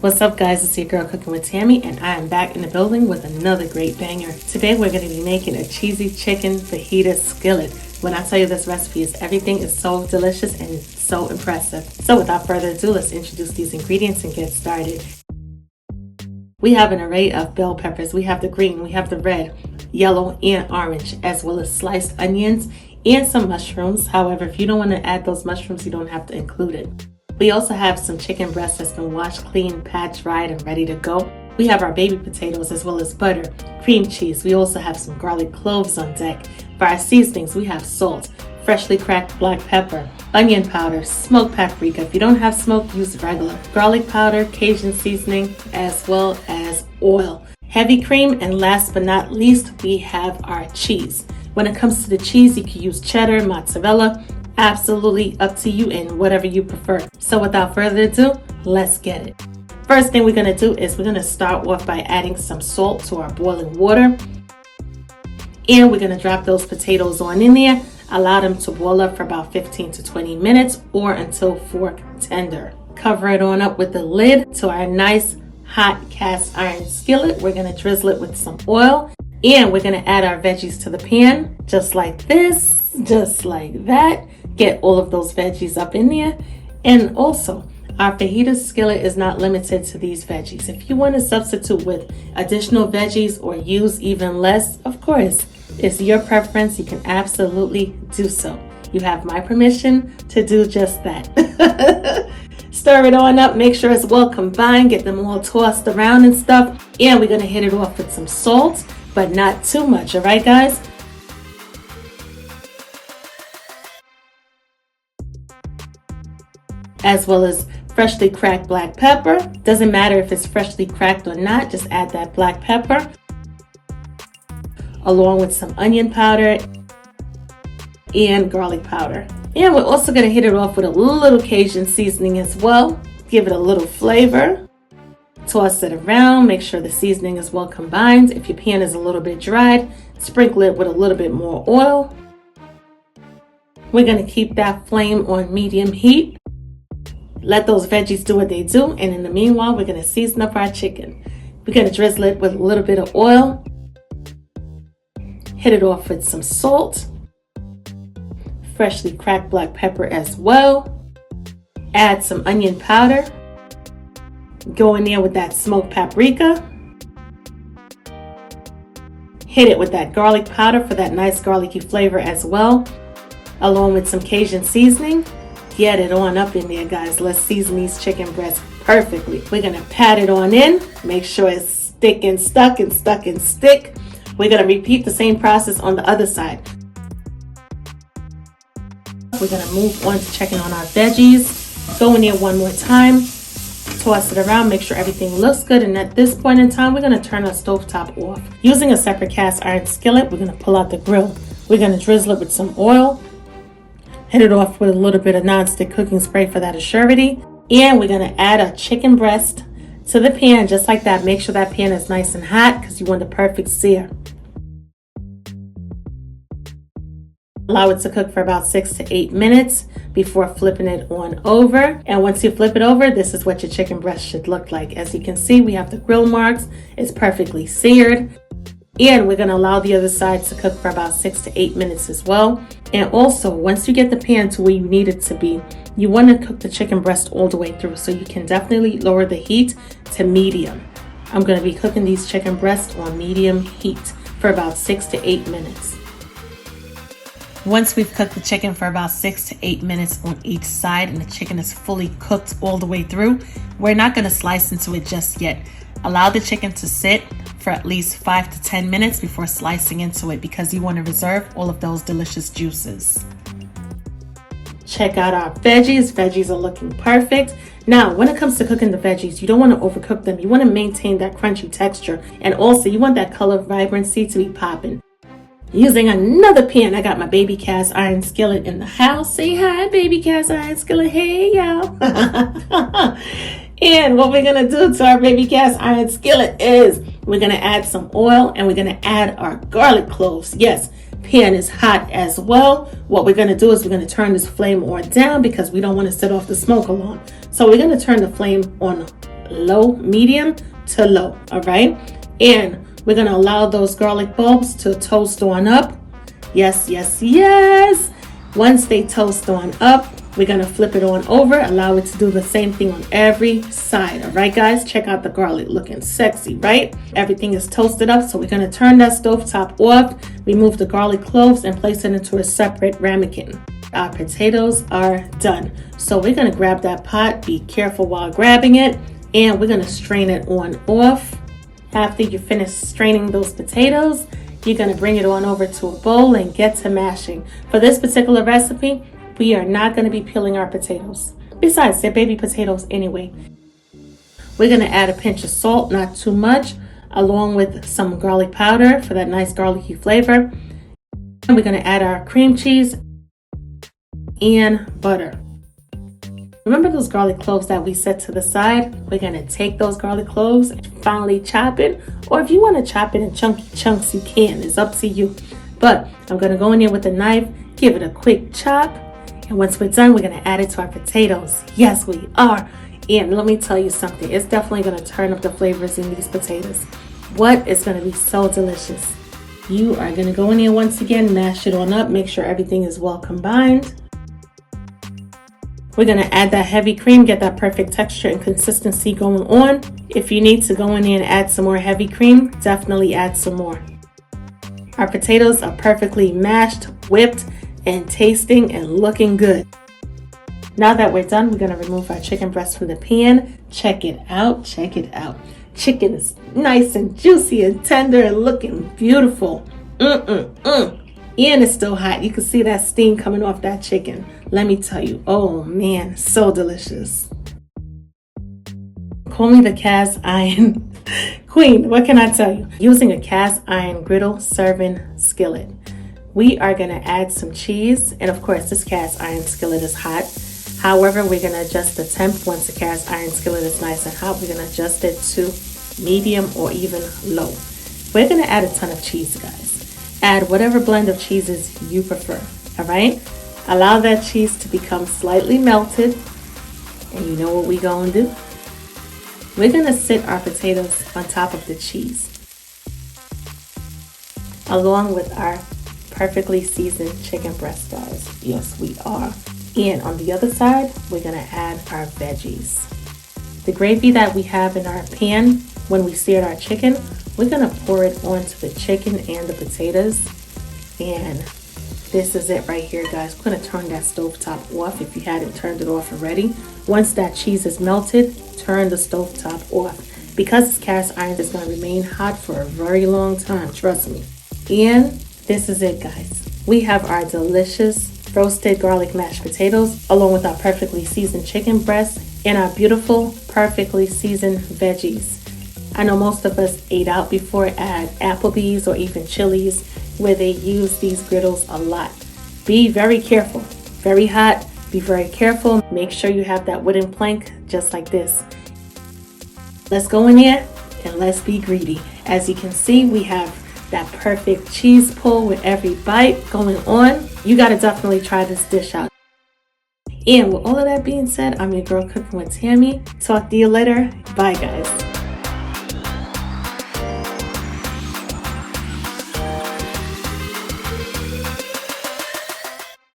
What's up, guys? It's your girl Cooking with Tammy, and I am back in the building with another great banger. Today we're going to be making a cheesy chicken fajita skillet. When I tell you this recipe is everything, it's so delicious and so impressive. So without further ado, let's introduce these ingredients and get started. We have an array of bell peppers. We have the green, we have the red, yellow, and orange, as well as sliced onions and some mushrooms. However, if you don't want to add those mushrooms, you don't have to include it. We also have some chicken breast that's been washed, clean, pat dried, and ready to go. We have our baby potatoes as well as butter, cream cheese. We also have some garlic cloves on deck. For our seasonings, we have salt, freshly cracked black pepper, onion powder, smoked paprika. If you don't have smoke, use regular. Garlic powder, Cajun seasoning, as well as oil. Heavy cream, and last but not least, we have our cheese. When it comes to the cheese, you can use cheddar, mozzarella, absolutely up to you and whatever you prefer. So without further ado, let's get it. First thing we're going to do is we're going to start off by adding some salt to our boiling water. And we're going to drop those potatoes on in there. Allow them to boil up for about 15 to 20 minutes or until fork tender. Cover it on up with the lid to our nice hot cast iron skillet. We're going to drizzle it with some oil. And we're going to add our veggies to the pan just like this, just like that. Get all of those veggies up in there. And also, our fajita skillet is not limited to these veggies. If you want to substitute with additional veggies or use even less, of course, it's your preference. You can absolutely do so. You have my permission to do just that. Stir it on up, make sure it's well combined, get them all tossed around and stuff. And we're going to hit it off with some salt, but not too much, all right, guys? As well as freshly cracked black pepper. Doesn't matter if it's freshly cracked or not, just add that black pepper along with some onion powder and garlic powder. And we're also going to hit it off with a little Cajun seasoning as well. Give it a little flavor. Toss it around, make sure the seasoning is well combined. If your pan is a little bit dried, sprinkle it with a little bit more oil. We're going to keep that flame on medium heat. Let those veggies do what they do, and in the meanwhile, we're going to season up our chicken. We're going to drizzle it with a little bit of oil. Hit it off with some salt. Freshly cracked black pepper as well. Add some onion powder. Go in there with that smoked paprika. Hit it with that garlic powder for that nice garlicky flavor as well, along with some Cajun seasoning. Get it on up in there, guys. Let's season these chicken breasts perfectly. We're going to pat it on in. Make sure it's stick and stuck and stuck and stick. We're going to repeat the same process on the other side. We're going to move on to checking on our veggies. Go in there one more time. Toss it around. Make sure everything looks good. And at this point in time, we're going to turn our stovetop off. Using a separate cast iron skillet, we're going to pull out the grill. We're going to drizzle it with some oil. Hit it off with a little bit of nonstick cooking spray for that assurity. And we're going to add a chicken breast to the pan just like that. Make sure that pan is nice and hot because you want the perfect sear. Allow it to cook for about 6 to 8 minutes before flipping it on over. And once you flip it over, this is what your chicken breast should look like. As you can see, we have the grill marks. It's perfectly seared. And we're going to allow the other side to cook for about 6 to 8 minutes as well. And also, once you get the pan to where you need it to be, you want to cook the chicken breast all the way through. So you can definitely lower the heat to medium. I'm going to be cooking these chicken breasts on medium heat for about 6 to 8 minutes. Once we've cooked the chicken for about 6 to 8 minutes on each side and the chicken is fully cooked all the way through, we're not going to slice into it just yet. Allow the chicken to sit for at least 5 to 10 minutes before slicing into it because you want to reserve all of those delicious juices. Check out our veggies. Veggies are looking perfect. Now, when it comes to cooking the veggies, you don't want to overcook them. You want to maintain that crunchy texture, and also you want that color vibrancy to be popping. Using another pan, I got my baby cast iron skillet in the house. Say hi, baby cast iron skillet. Hey, y'all. And what we're going to do to our baby cast iron skillet is we're going to add some oil and we're going to add our garlic cloves. Yes, pan is hot as well. What we're going to do is we're going to turn this flame on down because we don't want to set off the smoke alarm. So we're going to turn the flame on low, medium to low, all right? And we're gonna allow those garlic bulbs to toast on up. Yes, yes, yes. Once they toast on up, we're gonna flip it on over, allow it to do the same thing on every side. All right, guys, check out the garlic looking sexy, right? Everything is toasted up, so we're gonna turn that stovetop off, remove the garlic cloves, and place it into a separate ramekin. Our potatoes are done. So we're gonna grab that pot, be careful while grabbing it, and we're gonna strain it on off. After you finish straining those potatoes, you're gonna bring it on over to a bowl and get to mashing. For this particular recipe, we are not gonna be peeling our potatoes. Besides, they're baby potatoes anyway. We're gonna add a pinch of salt, not too much, along with some garlic powder for that nice garlicky flavor. And we're gonna add our cream cheese and butter. Remember those garlic cloves that we set to the side? We're gonna take those garlic cloves and finally chop it, or if you wanna chop it in chunky chunks, you can, it's up to you. But I'm gonna go in there with a knife, give it a quick chop, and once we're done, we're gonna add it to our potatoes. Yes, we are. And let me tell you something, it's definitely gonna turn up the flavors in these potatoes. What is gonna be so delicious? You are gonna go in there once again, mash it on up, make sure everything is well combined. We're gonna add that heavy cream, get that perfect texture and consistency going on. If you need to go in there and add some more heavy cream, definitely add some more. Our potatoes are perfectly mashed, whipped, and tasting and looking good. Now that we're done, we're gonna remove our chicken breast from the pan. Check it out, check it out. Chicken is nice and juicy and tender and looking beautiful. And it's still hot. You can see that steam coming off that chicken. Let me tell you, oh man, so delicious. Call me the cast iron queen. What can I tell you? Using a cast iron griddle serving skillet. We are gonna add some cheese. And of course, this cast iron skillet is hot. However, we're gonna adjust the temp once the cast iron skillet is nice and hot. We're gonna adjust it to medium or even low. We're gonna add a ton of cheese, guys. Add whatever blend of cheeses you prefer, all right? Allow that cheese to become slightly melted, and you know what we're gonna do? We're gonna sit our potatoes on top of the cheese, along with our perfectly seasoned chicken breast, guys. Yes, we are. And on the other side, we're gonna add our veggies. The gravy that we have in our pan when we seared our chicken, we're gonna pour it onto the chicken and the potatoes. And this is it right here, guys. We're gonna turn that stovetop off if you hadn't turned it off already. Once that cheese is melted, turn the stovetop off. Because it's cast iron, it's gonna remain hot for a very long time, trust me. And this is it, guys. We have our delicious roasted garlic mashed potatoes, along with our perfectly seasoned chicken breast and our beautiful, perfectly seasoned veggies. I know most of us ate out before at Applebee's or even Chili's, where they use these griddles a lot. Be very careful. Very hot. Be very careful. Make sure you have that wooden plank just like this. Let's go in there and let's be greedy. As you can see, we have that perfect cheese pull with every bite going on. You gotta definitely try this dish out. And with all of that being said, I'm your girl cooking with Tammy. Talk to you later. Bye, guys.